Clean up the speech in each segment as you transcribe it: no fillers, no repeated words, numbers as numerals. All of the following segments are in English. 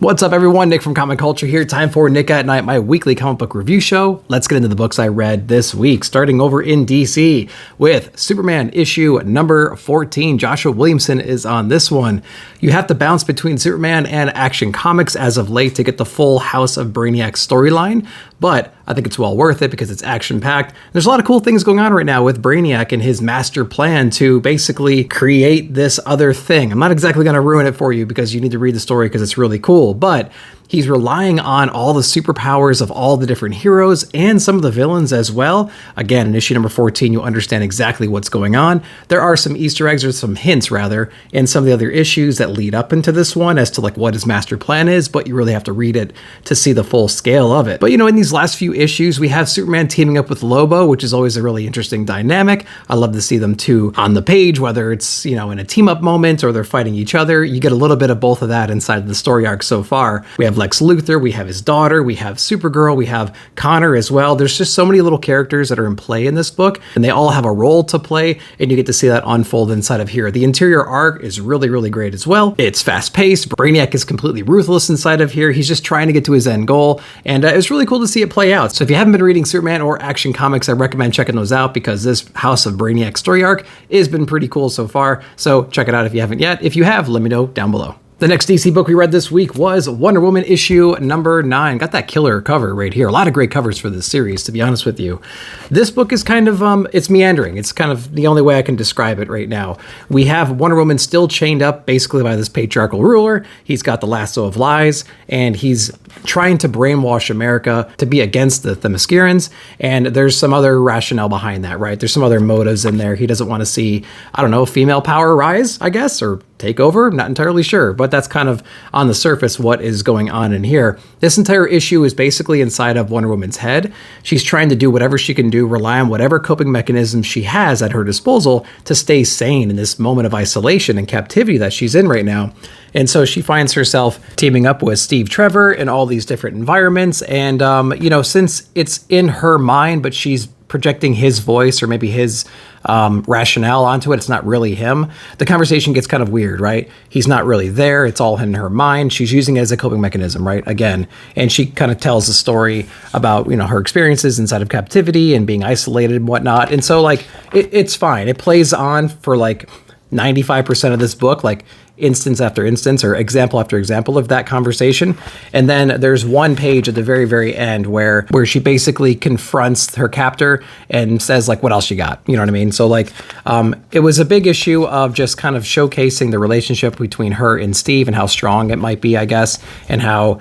What's up, everyone? Nick from Comic Culture here. Time for Nick at Night, my weekly comic book review show. Let's get into the books I read this week, starting over in DC with Superman issue number 14. Joshua Williamson is on this one. You have to bounce between Superman and Action Comics as of late to get the full House of Brainiac storyline, but I think it's well worth it because it's action-packed. There's a lot of cool things going on right now with Brainiac and his master plan to basically create this other thing. I'm not exactly going to ruin it for you because you need to read the story because it's really cool, but he's relying on all the superpowers of all the different heroes and some of the villains as well. Again, in issue number 14, you'll understand exactly what's going on. There are some Easter eggs, or some hints rather, in some of the other issues that lead up into this one as to like what his master plan is, but you really have to read it to see the full scale of it. But you know, in these last few issues, we have Superman teaming up with Lobo, which is always a really interesting dynamic. I love to see them two on the page, whether it's, you know, in a team up moment or they're fighting each other. You get a little bit of both of that inside of the story arc so far. We have Lex Luthor, we have his daughter, we have Supergirl, we have Connor as well. There's just so many little characters that are in play in this book, and they all have a role to play, and you get to see that unfold inside of here. The interior arc is really, really great as well. It's fast-paced. Brainiac is completely ruthless inside of here. He's just trying to get to his end goal, and it's really cool to see it play out. So if you haven't been reading Superman or Action Comics, I recommend checking those out because this House of Brainiac story arc has been pretty cool so far. So check it out if you haven't yet. If you have, let me know down below. The next DC book we read this week was Wonder Woman issue number 9. Got that killer cover right here. A lot of great covers for this series, to be honest with you. This book is kind of, it's meandering. It's kind of the only way I can describe it right now. We have Wonder Woman still chained up basically by this patriarchal ruler. He's got the lasso of lies, and he's trying to brainwash America to be against the Themyscirans, and there's some other rationale behind that, right? There's some other motives in there. He doesn't want to see, I don't know, female power rise, I guess, or take over. I'm not entirely sure, but that's kind of on the surface what is going on in here. This entire issue is basically inside of Wonder Woman's head. She's trying to do whatever she can do, rely on whatever coping mechanisms she has at her disposal to stay sane in this moment of isolation and captivity that she's in right now. And so she finds herself teaming up with Steve Trevor in all these different environments. And, you know, since it's in her mind, but she's projecting his voice or maybe his rationale onto it, it's not really him, the conversation gets kind of weird, right? He's not really there. It's all in her mind. She's using it as a coping mechanism, right? Again, and she kind of tells a story about, you know, her experiences inside of captivity and being isolated and whatnot. And so like, it's fine. It plays on for like 95% of this book, like instance after instance or example after example of that conversation. And then there's one page at the very, very end where she basically confronts her captor and says like, what else you got? You know what I mean? So like, it was a big issue of just kind of showcasing the relationship between her and Steve and how strong it might be, I guess, and how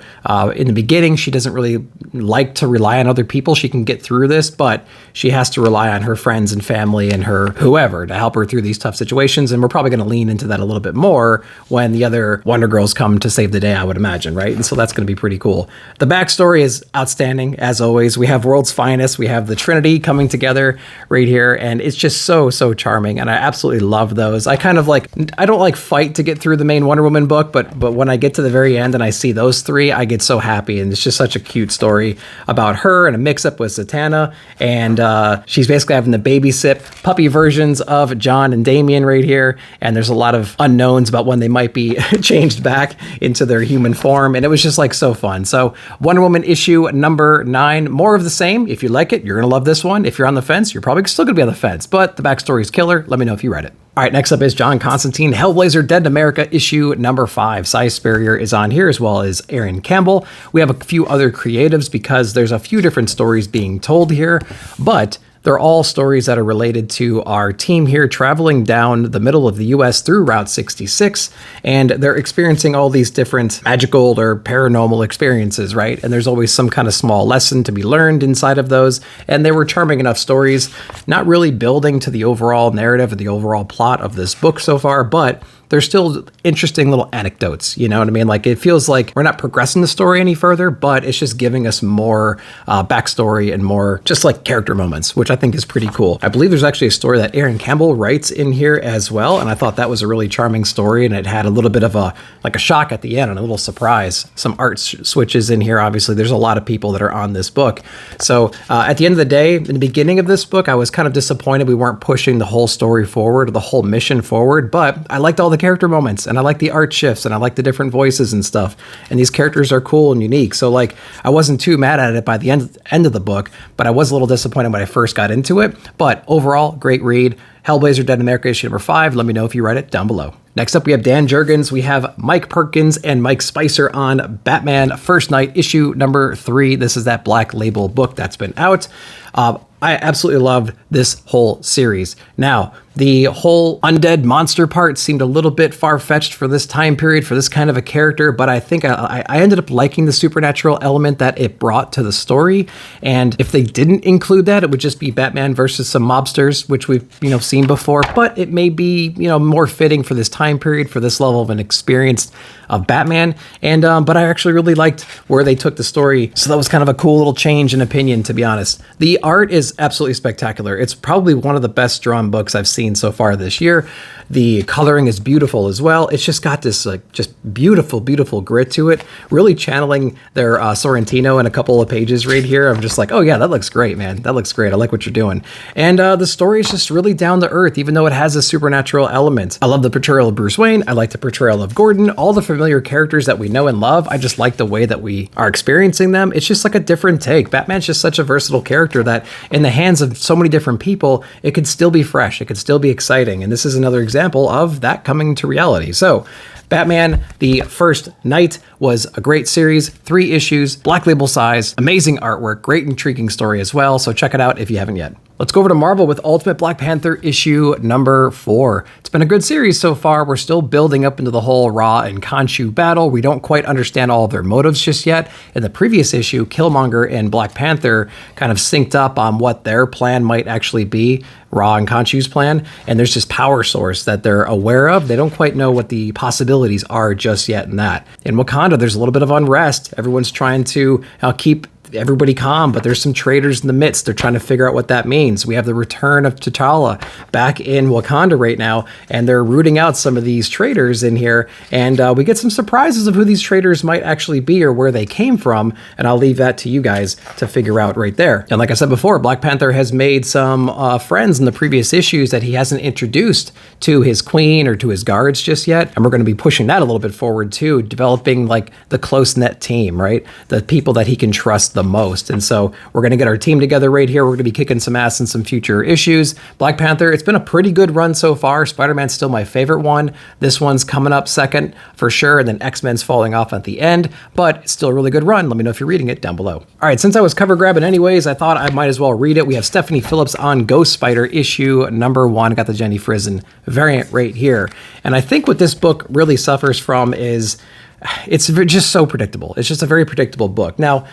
in the beginning, she doesn't really like to rely on other people. She can get through this, but she has to rely on her friends and family and her whoever to help her through these tough situations. And we're probably going to lean into that a little bit more when the other Wonder Girls come to save the day, I would imagine, right? And so that's going to be pretty cool. The backstory is outstanding, as always. We have World's Finest. We have the Trinity coming together right here, and it's just so, so charming, and I absolutely love those. I kind of like, I don't like fight to get through the main Wonder Woman book, but when I get to the very end and I see those three, I get so happy, and it's just such a cute story about her and a mix-up with Zatanna, and she's basically having to babysit puppy versions of John and Damian right here, and there's a lot of unknowns about when they might be changed back into their human form, and it was just like so fun. So Wonder Woman issue number 9, more of the same. If you like it, you're gonna love this one. If you're on the fence, you're probably still gonna be on the fence, but the backstory is killer. Let me know if you read it. All right, next up is John Constantine, Hellblazer Dead in America issue number 5. Cy Spurrier is on here as well as Aaron Campbell. We have a few other creatives because there's a few different stories being told here, but they're all stories that are related to our team here traveling down the middle of the US through Route 66, and they're experiencing all these different magical or paranormal experiences, right? And there's always some kind of small lesson to be learned inside of those, and they were charming enough stories, not really building to the overall narrative or the overall plot of this book so far, but they're still interesting little anecdotes, you know what I mean? Like, it feels like we're not progressing the story any further, but it's just giving us more backstory and more just like character moments, which I think is pretty cool. I believe there's actually a story that Aaron Campbell writes in here as well, and I thought that was a really charming story, and it had a little bit of a shock at the end and a little surprise. Some art switches in here. Obviously, there's a lot of people that are on this book. So at the end of the day, in the beginning of this book, I was kind of disappointed we weren't pushing the whole story forward, or the whole mission forward, but I liked all the the character moments, and I like the art shifts, and I like the different voices and stuff. And these characters are cool and unique. So like, I wasn't too mad at it by the end of the book, but I was a little disappointed when I first got into it. But overall, great read. Hellblazer Dead in America issue number 5. Let me know if you read it down below. Next up, we have Dan Jurgens. We have Mike Perkins and Mike Spicer on Batman First Night issue number 3. This is that Black Label book that's been out. I absolutely loved this whole series. Now, the whole undead monster part seemed a little bit far-fetched for this time period, for this kind of a character, but I think I ended up liking the supernatural element that it brought to the story. And if they didn't include that, it would just be Batman versus some mobsters, which we've, seen before, but it may be, more fitting for this time period, for this level of an experience of Batman. And, but I actually really liked where they took the story. So that was kind of a cool little change in opinion, to be honest. The art is absolutely spectacular. It's probably one of the best drawn books I've seen so far this year. The coloring is beautiful as well. It's just got this just beautiful, beautiful grit to it. Really channeling their Sorrentino in a couple of pages right here. I'm just like, oh yeah, that looks great, man. That looks great. I like what you're doing. And the story is just really down to earth, even though it has a supernatural element. I love the portrayal of Bruce Wayne. I like the portrayal of Gordon. All the familiar characters that we know and love. I just like the way that we are experiencing them. It's just like a different take. Batman's just such a versatile character that in the hands of so many different people, it could still be fresh. It could still be exciting. And this is another example of that coming to reality. So Batman, the First Night, was a great series, 3 issues, Black Label size, amazing artwork, great intriguing story as well. So check it out if you haven't yet. Let's go over to Marvel with Ultimate Black Panther issue number 4. It's been a good series so far. We're still building up into the whole Ra and Khonshu battle. We don't quite understand all of their motives just yet. In the previous issue, Killmonger and Black Panther kind of synced up on what their plan might actually be, Ra and Khonshu's plan, and there's this power source that they're aware of. They don't quite know what the possibilities are just yet in that. In Wakanda, there's a little bit of unrest. Everyone's trying to keep everybody calm, but there's some traitors in the midst. They're trying to figure out what that means. We have the return of T'Challa back in Wakanda right now, and they're rooting out some of these traitors in here, and we get some surprises of who these traitors might actually be or where they came from, and I'll leave that to you guys to figure out right there. And like I said before, Black Panther has made some friends in the previous issues that he hasn't introduced to his queen or to his guards just yet, and we're going to be pushing that a little bit forward too, developing like the close-knit team, right? The people that he can trust the most. And so we're going to get our team together right here. We're going to be kicking some ass in some future issues. Black Panther, it's been a pretty good run so far. Spider-Man's still my favorite one. This one's coming up second for sure. And then X-Men's falling off at the end, but it's still a really good run. Let me know if you're reading it down below. All right, since I was cover grabbing anyways, I thought I might as well read it. We have Stephanie Phillips on Ghost Spider issue number 1. Got the Jenny Frison variant right here. And I think what this book really suffers from is it's just so predictable. It's just a very predictable book. Now,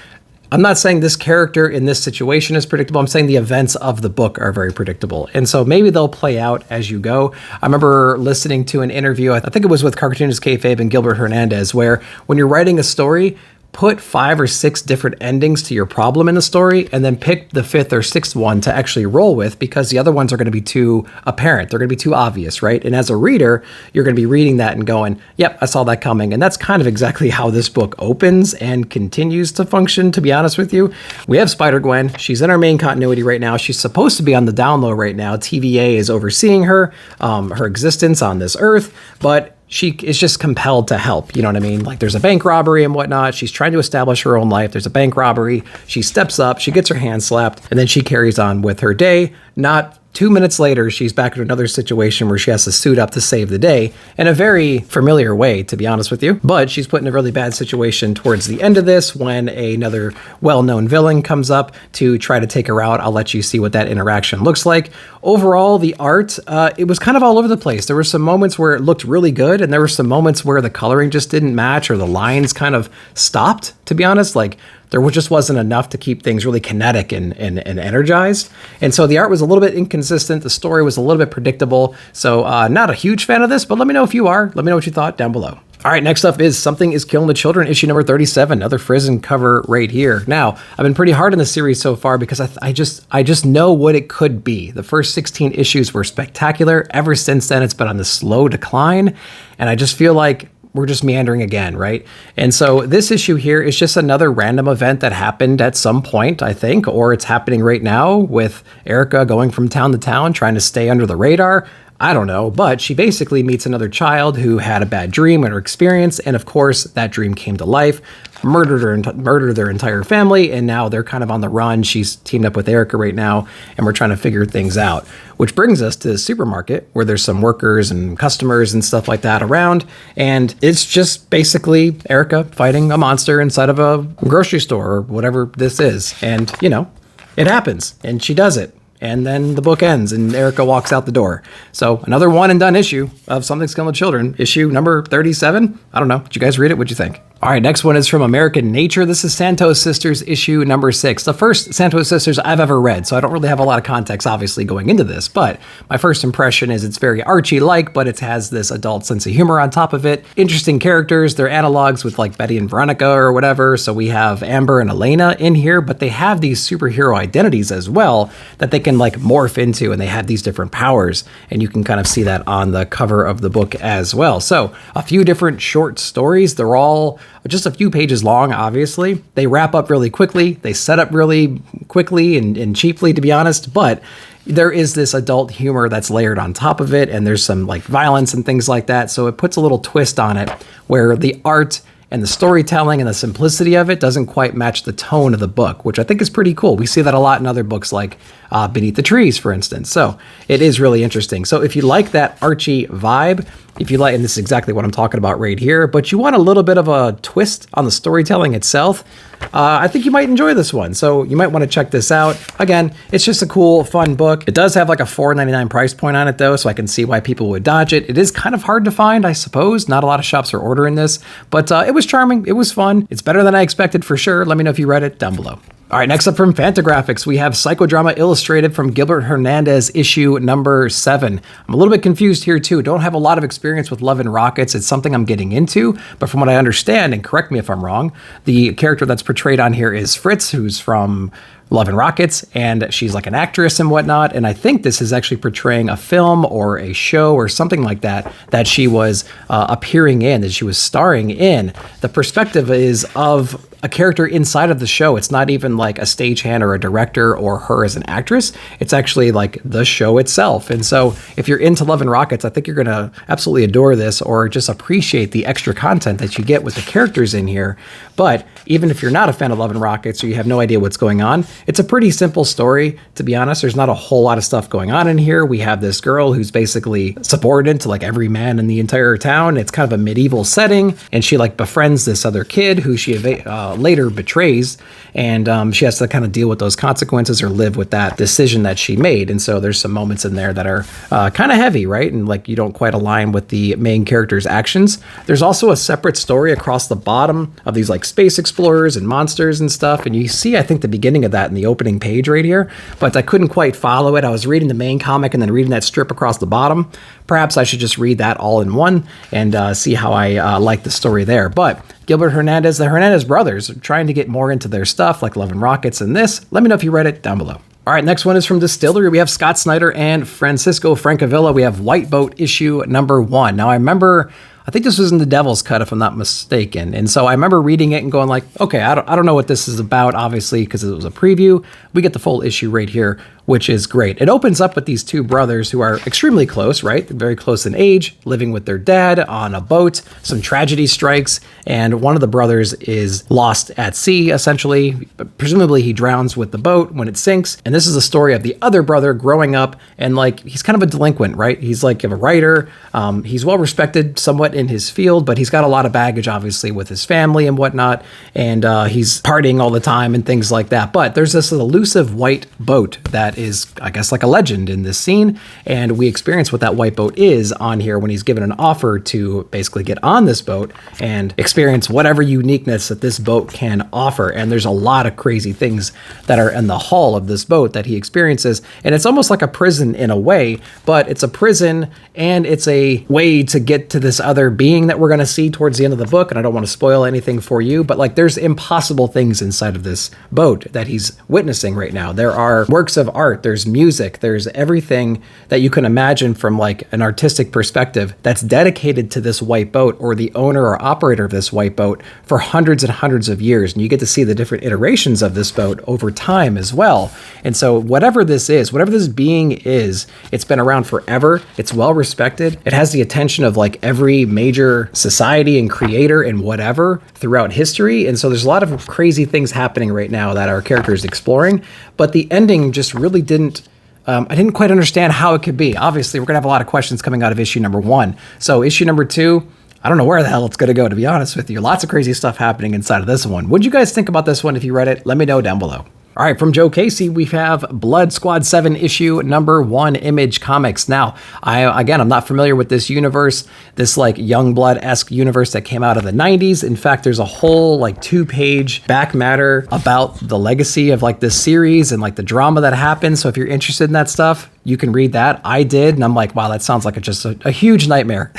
I'm not saying this character in this situation is predictable. I'm saying the events of the book are very predictable. And so maybe they'll play out as you go. I remember listening to an interview, I think it was with Cartoonist Kayfabe and Gilbert Hernandez, where when you're writing a story, put 5 or 6 different endings to your problem in the story, and then pick the 5th or 6th one to actually roll with, because the other ones are going to be too apparent. They're going to be too obvious, right? And as a reader, you're going to be reading that and going, yep, I saw that coming. And that's kind of exactly how this book opens and continues to function, to be honest with you. We have Spider-Gwen. She's in our main continuity right now. She's supposed to be on the down low right now. TVA is overseeing her existence on this earth, but she is just compelled to help. You know what I mean? Like, there's a bank robbery and whatnot. She's trying to establish her own life. There's a bank robbery. She steps up, she gets her hand slapped, and then she carries on with her day. Not 2 minutes later, she's back in another situation where she has to suit up to save the day in a very familiar way, to be honest with you. But she's put in a really bad situation towards the end of this when another well-known villain comes up to try to take her out. I'll let you see what that interaction looks like. Overall, the art, it was kind of all over the place. There were some moments where it looked really good, and there were some moments where the coloring just didn't match or the lines kind of stopped, to be honest. Like, there just wasn't enough to keep things really kinetic and energized. And so the art was a little bit inconsistent. The story was a little bit predictable. So not a huge fan of this, but let me know if you are. Let me know what you thought down below. All right, next up is Something is Killing the Children, issue number 37, another Frison cover right here. Now, I've been pretty hard on the series so far because I just know what it could be. The first 16 issues were spectacular. Ever since then, it's been on the slow decline, and I just feel like we're just meandering again, right? And so this issue here is just another random event that happened at some point, I think, or it's happening right now with Erica going from town to town, trying to stay under the radar. I don't know, but she basically meets another child who had a bad dream or experience, and of course, that dream came to life, murdered their entire family, and now they're kind of on the run. She's teamed up with Erica right now, and we're trying to figure things out. Which brings us to the supermarket, where there's some workers and customers and stuff like that around, and it's just basically Erica fighting a monster inside of a grocery store or whatever this is. And, you know, it happens, and she does it. And then the book ends and Erica walks out the door. So another one and done issue of Something's Killing the Children, issue number 37. I don't know. Did you guys read it? What'd you think? All right, next one is from American Nature. This is Santos Sisters issue number 6. The first Santos Sisters I've ever read, so I don't really have a lot of context, obviously, going into this, but my first impression is it's very Archie-like, but it has this adult sense of humor on top of it. Interesting characters. They're analogs with like Betty and Veronica or whatever, so we have Amber and Elena in here, but they have these superhero identities as well that they can like morph into, and they have these different powers, and you can kind of see that on the cover of the book as well. So a few different short stories. They're all just a few pages long, obviously. They wrap up really quickly. They set up really quickly and cheaply, to be honest, but there is this adult humor that's layered on top of it, and there's some like violence and things like that, so it puts a little twist on it where the art and the storytelling and the simplicity of it doesn't quite match the tone of the book, which I think is pretty cool. We see that a lot in other books like Beneath the Trees, for instance. So it is really interesting. So if you like that Archie vibe, if you like, and this is exactly what I'm talking about right here, but you want a little bit of a twist on the storytelling itself, I think you might enjoy this one. So you might want to check this out. Again, it's just a cool, fun book. It does have like a $4.99 price point on it though, so I can see why people would dodge it. It is kind of hard to find, I suppose. Not a lot of shops are ordering this, but it was charming. It was fun. It's better than I expected for sure. Let me know if you read it down below. All right, next up from Fantagraphics, we have Psychodrama Illustrated from Gilbert Hernandez, issue number 7. I'm a little bit confused here too. Don't have a lot of experience with Love and Rockets. It's something I'm getting into, but from what I understand, and correct me if I'm wrong, the character that's portrayed on here is Fritz, who's from Love and Rockets, and she's like an actress and whatnot, and I think this is actually portraying a film or a show or something like that that she was appearing in, that she was starring in. The perspective is of a character inside of the show. It's not even like a stagehand or a director or her as an actress. It's actually like the show itself. And so if you're into Love and Rockets, I think you're going to absolutely adore this, or just appreciate the extra content that you get with the characters in here. But even if you're not a fan of Love and Rockets or you have no idea what's going on, it's a pretty simple story, to be honest. There's not a whole lot of stuff going on in here. We have this girl who's basically subordinate to like every man in the entire town. It's kind of a medieval setting, and she like befriends this other kid who she later betrays, and she has to kind of deal with those consequences or live with that decision that she made. And so there's some moments in there that are kind of heavy, right? And like you don't quite align with the main character's actions. There's also a separate story across the bottom of these like space explorers and monsters and stuff, and you see I think the beginning of that in the opening page right here, but I couldn't quite follow it. I was reading the main comic and then reading that strip across the bottom. Perhaps I should just read that all in one and see how I like the story there. But Gilbert Hernandez, the Hernandez brothers, are trying to get more into their stuff like Love and Rockets and this. Let me know if you read it down below. All right, next one is from Distillery. We have Scott Snyder and Francisco Francavilla. We have White Boat issue number 1. Now I remember, I think this was in the Devil's Cut, if I'm not mistaken. And so I remember reading it and going like, okay, I don't know what this is about, obviously, because it was a preview. We get the full issue right here, which is great. It opens up with these two brothers who are extremely close, right? They're very close in age, living with their dad on a boat. Some tragedy strikes, and one of the brothers is lost at sea, essentially. Presumably he drowns with the boat when it sinks. And this is the story of the other brother growing up, and like, he's kind of a delinquent, right? He's like a writer. He's well respected somewhat in his field, but he's got a lot of baggage, obviously, with his family and whatnot. And he's partying all the time and things like that. But there's this elusive white boat that is, I guess, like a legend in this scene, and we experience what that white boat is on here when he's given an offer to basically get on this boat and experience whatever uniqueness that this boat can offer. And there's a lot of crazy things that are in the hull of this boat that he experiences, and it's almost like a prison in a way, but it's a prison and it's a way to get to this other being that we're going to see towards the end of the book. And I don't want to spoil anything for you, but like there's impossible things inside of this boat that he's witnessing right now. There are works of art art, there's music, there's everything that you can imagine from like an artistic perspective that's dedicated to this white boat or the owner or operator of this white boat for hundreds and hundreds of years. And you get to see the different iterations of this boat over time as well. And so whatever this is, whatever this being is, it's been around forever. It's well respected. It has the attention of like every major society and creator and whatever throughout history. And so there's a lot of crazy things happening right now that our character is exploring. But the ending just really didn't, I didn't quite understand how it could be. Obviously, we're going to have a lot of questions coming out of issue number 1. So issue number 2, I don't know where the hell it's going to go, to be honest with you. Lots of crazy stuff happening inside of this one. What did you guys think about this one if you read it? Let me know down below. All right, from Joe Casey, we have Blood Squad 7 issue number 1 Image Comics. Now, I'm not familiar with this universe, this like Youngblood-esque universe that came out of the 90s. In fact, there's a whole like 2-page back matter about the legacy of like this series and like the drama that happened. So if you're interested in that stuff, you can read that. I did, and I'm like, wow, that sounds like just a huge nightmare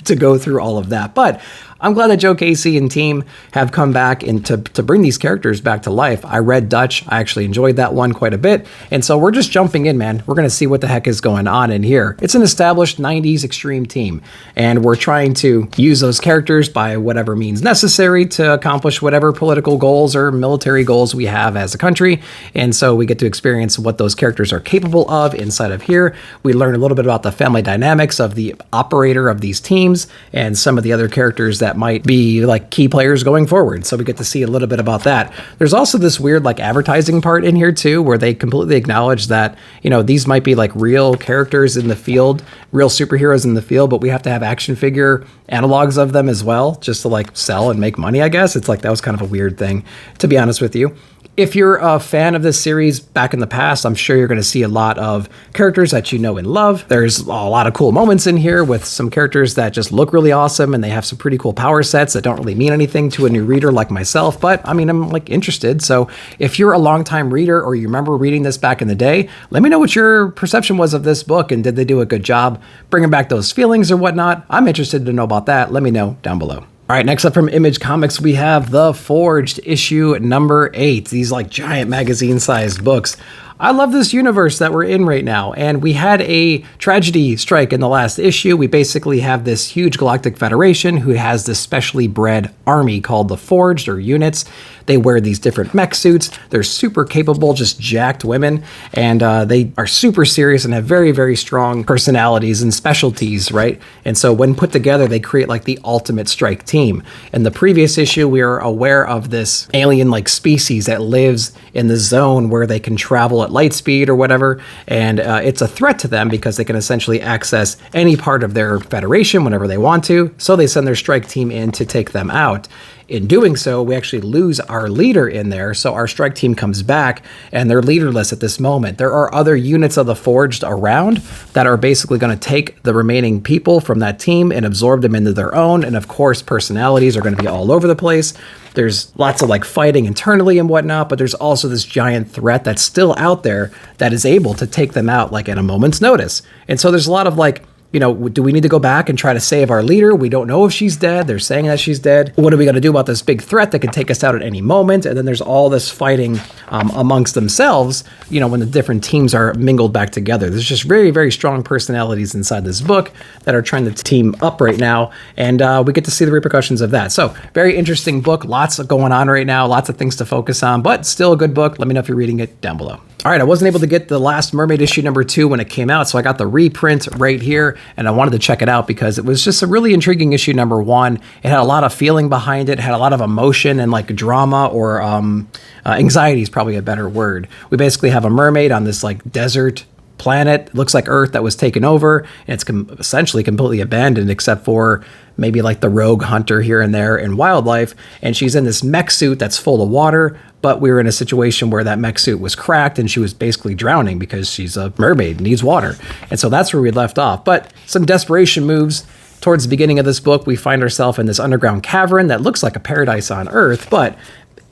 to go through all of that. But I'm glad that Joe Casey and team have come back and to bring these characters back to life. I read Dutch. I actually enjoyed that one quite a bit. And so we're just jumping in, man. We're going to see what the heck is going on in here. It's an established 90s extreme team, and we're trying to use those characters by whatever means necessary to accomplish whatever political goals or military goals we have as a country. And so we get to experience what those characters are capable of inside of here. We learn a little bit about the family dynamics of the operator of these teams and some of the other characters that might be like key players going forward. So we get to see a little bit about that. There's also this weird like advertising part in here too, where they completely acknowledge that, you know, these might be like real characters in the field, real superheroes in the field, but we have to have action figure analogs of them as well, just to like sell and make money, I guess. It's like, that was kind of a weird thing, to be honest with you. If you're a fan of this series back in the past, I'm sure you're going to see a lot of characters that you know and love. There's a lot of cool moments in here with some characters that just look really awesome, and they have some pretty cool power sets that don't really mean anything to a new reader like myself, but I mean, I'm like interested. So if you're a longtime reader or you remember reading this back in the day, let me know what your perception was of this book, and did they do a good job bringing back those feelings or whatnot? I'm interested to know about that. Let me know down below. All right, next up from Image Comics, we have The Forged, issue number 8. These like giant magazine-sized books. I love this universe that we're in right now, and we had a tragedy strike in the last issue. We basically have this huge galactic federation who has this specially bred army called the Forged, or units. They wear these different mech suits. They're super capable, just jacked women, and they are super serious and have very, very strong personalities and specialties, right? And so when put together, they create like the ultimate strike team. In the previous issue, we are aware of this alien-like species that lives in the zone where they can travel at light speed or whatever, and it's a threat to them because they can essentially access any part of their federation whenever they want to, so they send their strike team in to take them out. In doing so, we actually lose our leader in there, so our strike team comes back, and they're leaderless at this moment. There are other units of the Forged around that are basically going to take the remaining people from that team and absorb them into their own, and of course, personalities are going to be all over the place. There's lots of like fighting internally and whatnot, but there's also this giant threat that's still out there that is able to take them out like at a moment's notice. And so there's a lot of like, you know, do we need to go back and try to save our leader? We don't know if she's dead. They're saying that she's dead. What are we going to do about this big threat that could take us out at any moment? And then there's all this fighting amongst themselves, you know, when the different teams are mingled back together. There's just very, very strong personalities inside this book that are trying to team up right now. And we get to see the repercussions of that. So very interesting book. Lots going on right now. Lots of things to focus on, but still a good book. Let me know if you're reading it down below. All right, I wasn't able to get the last Mermaid issue number 2 when it came out, so I got the reprint right here, and I wanted to check it out because it was just a really intriguing issue number 1. It had a lot of feeling behind it, had a lot of emotion and like drama, or anxiety is probably a better word. We basically have a mermaid on this like desert planet. It looks like Earth that was taken over, and it's essentially completely abandoned except for maybe like the rogue hunter here and there and wildlife, and she's in this mech suit that's full of water, but we were in a situation where that mech suit was cracked and she was basically drowning because she's a mermaid and needs water. And so that's where we left off. But some desperation moves. Towards the beginning of this book, we find ourselves in this underground cavern that looks like a paradise on Earth, but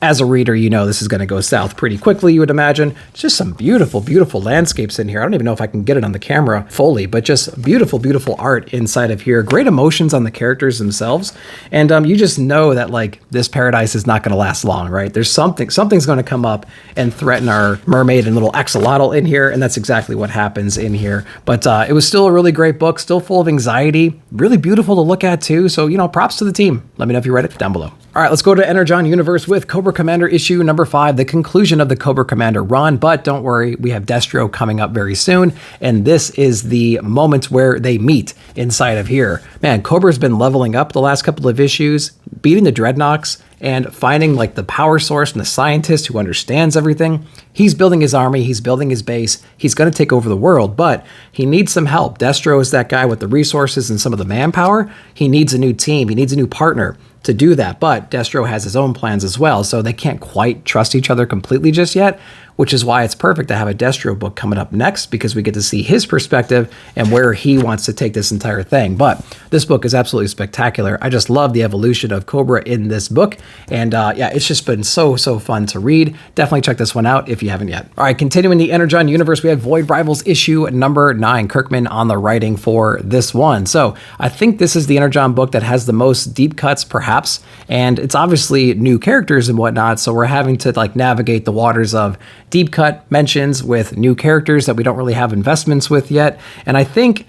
as a reader, you know this is going to go south pretty quickly, you would imagine. Just some beautiful, beautiful landscapes in here. I don't even know if I can get it on the camera fully, but just beautiful, beautiful art inside of here. Great emotions on the characters themselves. And you just know that like this paradise is not going to last long, right? There's something's going to come up and threaten our mermaid and little axolotl in here. And that's exactly what happens in here. But it was still a really great book, still full of anxiety, really beautiful to look at too. So, you know, props to the team. Let me know if you read it down below. All right, let's go to Energon Universe with Cobra Commander issue number 5, the conclusion of the Cobra Commander run. But don't worry, we have Destro coming up very soon. And this is the moment where they meet inside of here. Man, Cobra's been leveling up the last couple of issues, beating the Dreadnoks and finding like the power source and the scientist who understands everything. He's building his army, he's building his base, he's going to take over the world, but he needs some help. Destro is that guy with the resources and some of the manpower. He needs a new team, he needs a new partner to do that, but Destro has his own plans as well, so they can't quite trust each other completely just yet, which is why it's perfect to have a Destro book coming up next, because we get to see his perspective and where he wants to take this entire thing. But this book is absolutely spectacular. I just love the evolution of Cobra in this book, and yeah, it's just been so fun to read. Definitely check this one out if you haven't yet. All right, continuing the Energon universe, we have Void Rivals issue number 9, Kirkman on the writing for this one. So I think this is the Energon book that has the most deep cuts perhaps, and it's obviously new characters and whatnot, so we're having to like navigate the waters of deep cut mentions with new characters that we don't really have investments with yet. And I think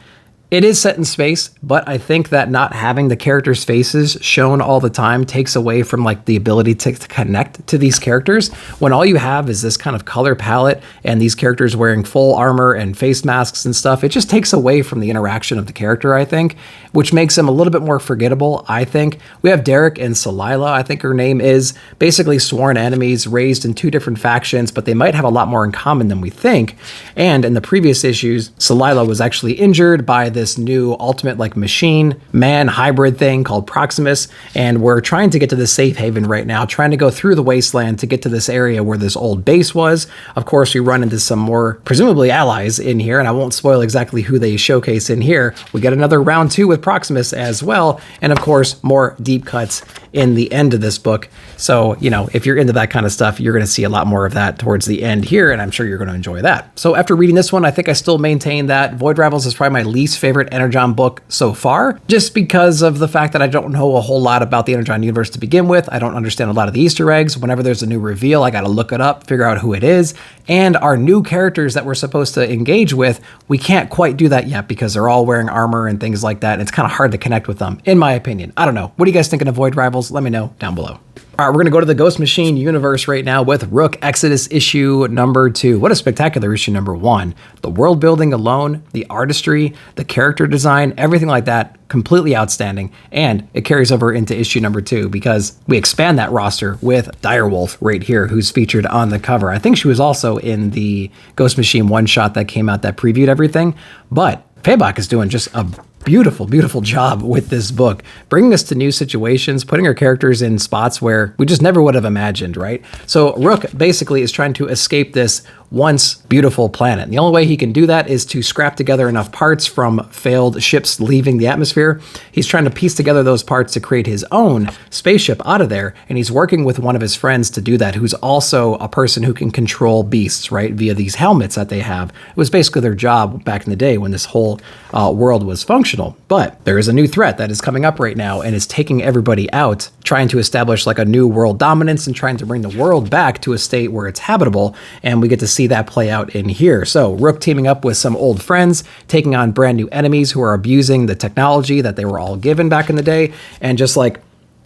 it is set in space, but I think that not having the characters' faces shown all the time takes away from like the ability to connect to these characters. When all you have is this kind of color palette and these characters wearing full armor and face masks and stuff, it just takes away from the interaction of the character, I think, which makes them a little bit more forgettable, I think. We have Derek and Salila, I think her name is, basically sworn enemies raised in 2 different factions, but they might have a lot more in common than we think. And in the previous issues, Salila was actually injured by this new ultimate like machine man hybrid thing called Proximus, and we're trying to get to the safe haven right now, trying to go through the wasteland to get to this area where this old base was. Of course, we run into some more presumably allies in here, and I won't spoil exactly who they showcase in here. We get another round 2 with Proximus as well, and of course more deep cuts in the end of this book. So, you know, if you're into that kind of stuff, you're going to see a lot more of that towards the end here, and I'm sure you're going to enjoy that. So after reading this one, I think I still maintain that Void Rivals is probably my least favorite Energon book so far, just because of the fact that I don't know a whole lot about the Energon universe to begin with. I don't understand a lot of the Easter eggs. Whenever there's a new reveal, I got to look it up, figure out who it is, and our new characters that we're supposed to engage with, we can't quite do that yet because they're all wearing armor and things like that, and it's kind of hard to connect with them, in my opinion. I don't know. What are you guys thinking of Void Rivals? Let me know down below. All right, we're going to go to the Ghost Machine universe right now with Rook Exodus issue number 2. What a spectacular issue number 1. The world building alone, the artistry, the character design, everything like that, completely outstanding. And it carries over into issue number 2 because we expand that roster with Direwolf right here, who's featured on the cover. I think she was also in the Ghost Machine one-shot that came out that previewed everything. But Phable is doing just a beautiful, beautiful job with this book, bringing us to new situations, putting our characters in spots where we just never would have imagined, right? So Rook basically is trying to escape this once beautiful planet. And the only way he can do that is to scrap together enough parts from failed ships leaving the atmosphere. He's trying to piece together those parts to create his own spaceship out of there, and he's working with one of his friends to do that, who's also a person who can control beasts, right, via these helmets that they have. It was basically their job back in the day when this whole world was functional. But there is a new threat that is coming up right now and is taking everybody out, trying to establish like a new world dominance and trying to bring the world back to a state where it's habitable, and we get to see that play out in here. So Rook teaming up with some old friends, taking on brand new enemies who are abusing the technology that they were all given back in the day, and just like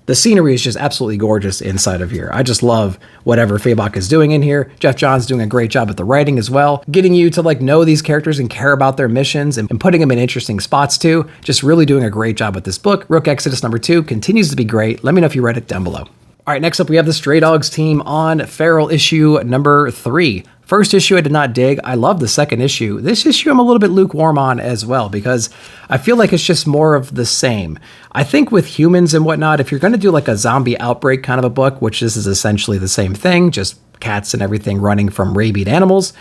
the scenery is just absolutely gorgeous inside of here. I just love whatever Phable is doing in here. Jeff Johns doing a great job at the writing as well, getting you to like know these characters and care about their missions and putting them in interesting spots too. Just really doing a great job with this book. Rook Exodus number 2 continues to be great. Let me know if you read it down below. All right, next up we have the Stray Dogs team on Feral issue number 3. First issue I did not dig. I love the second issue. This issue I'm a little bit lukewarm on as well because I feel like it's just more of the same. I think with humans and whatnot, if you're going to do like a zombie outbreak kind of a book, which this is essentially the same thing, just cats and everything running from rabid animals,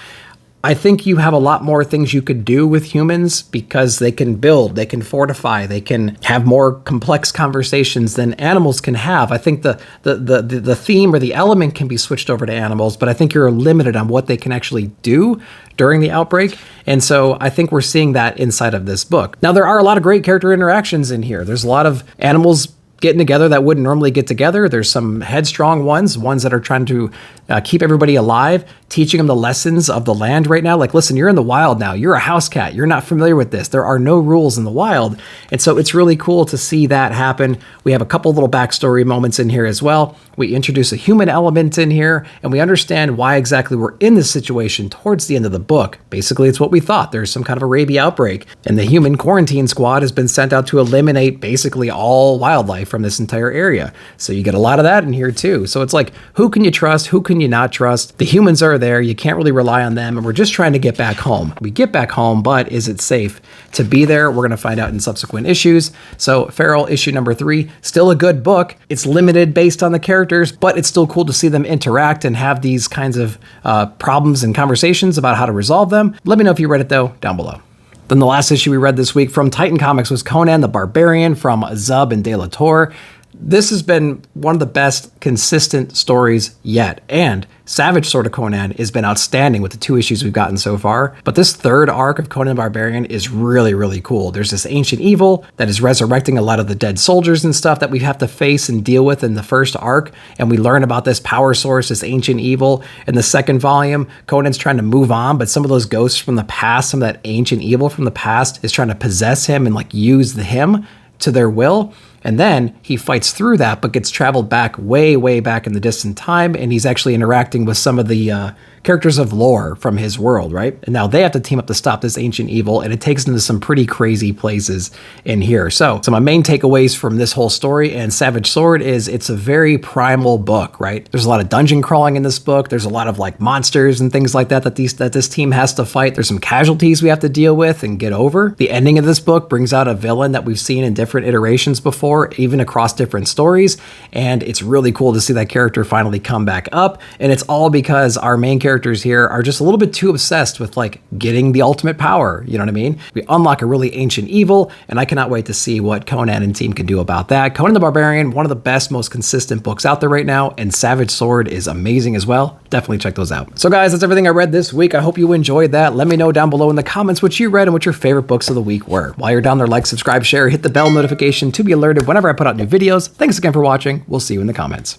I think you have a lot more things you could do with humans because they can build, they can fortify, they can have more complex conversations than animals can have. I think the theme or the element can be switched over to animals, but I think you're limited on what they can actually do during the outbreak. And so I think we're seeing that inside of this book. Now, there are a lot of great character interactions in here. There's a lot of animals getting together that wouldn't normally get together. There's some headstrong ones that are trying to keep everybody alive, teaching them the lessons of the land right now. Like, listen, you're in the wild now. You're a house cat. You're not familiar with this. There are no rules in the wild. And so it's really cool to see that happen. We have a couple little backstory moments in here as well. We introduce a human element in here, and we understand why exactly we're in this situation towards the end of the book. Basically, it's what we thought. There's some kind of a rabies outbreak, and the human quarantine squad has been sent out to eliminate basically all wildlife from this entire area. So you get a lot of that in here too. So it's like, who can you trust? Who can you not trust? The humans are there. You can't really rely on them. And we're just trying to get back home. We get back home, but is it safe to be there? We're going to find out in subsequent issues. So Feral issue number 3, still a good book. It's limited based on the characters, but it's still cool to see them interact and have these kinds of problems and conversations about how to resolve them. Let me know if you read it though, down below. Then the last issue we read this week from Titan Comics was Conan the Barbarian from Zub and De La Torre. This has been one of the best consistent stories yet, and Savage Sword of Conan has been outstanding with the 2 issues we've gotten so far. But this 3rd arc of Conan the Barbarian is really, really cool. There's this ancient evil that is resurrecting a lot of the dead soldiers and stuff that we have to face and deal with in the 1st arc, and we learn about this power source, this ancient evil. In the 2nd volume, Conan's trying to move on, but some of those ghosts from the past, some of that ancient evil from the past is trying to possess him and like use him to their will. And then he fights through that, but gets traveled back way, way back in the distant time. And he's actually interacting with some of the characters of lore from his world, right? And now they have to team up to stop this ancient evil, and it takes them to some pretty crazy places in here. So my main takeaways from this whole story and Savage Sword is it's a very primal book, right? There's a lot of dungeon crawling in this book. There's a lot of like monsters and things like that this team has to fight. There's some casualties we have to deal with and get over. The ending of this book brings out a villain that we've seen in different iterations before, even across different stories. And it's really cool to see that character finally come back up. And it's all because our main characters here are just a little bit too obsessed with like getting the ultimate power. You know what I mean? We unlock a really ancient evil, and I cannot wait to see what Conan and team can do about that. Conan the Barbarian, one of the best, most consistent books out there right now, and Savage Sword is amazing as well. Definitely check those out. So guys, that's everything I read this week. I hope you enjoyed that. Let me know down below in the comments what you read and what your favorite books of the week were. While you're down there, like, subscribe, share, hit the bell notification to be alerted whenever I put out new videos. Thanks again for watching. We'll see you in the comments.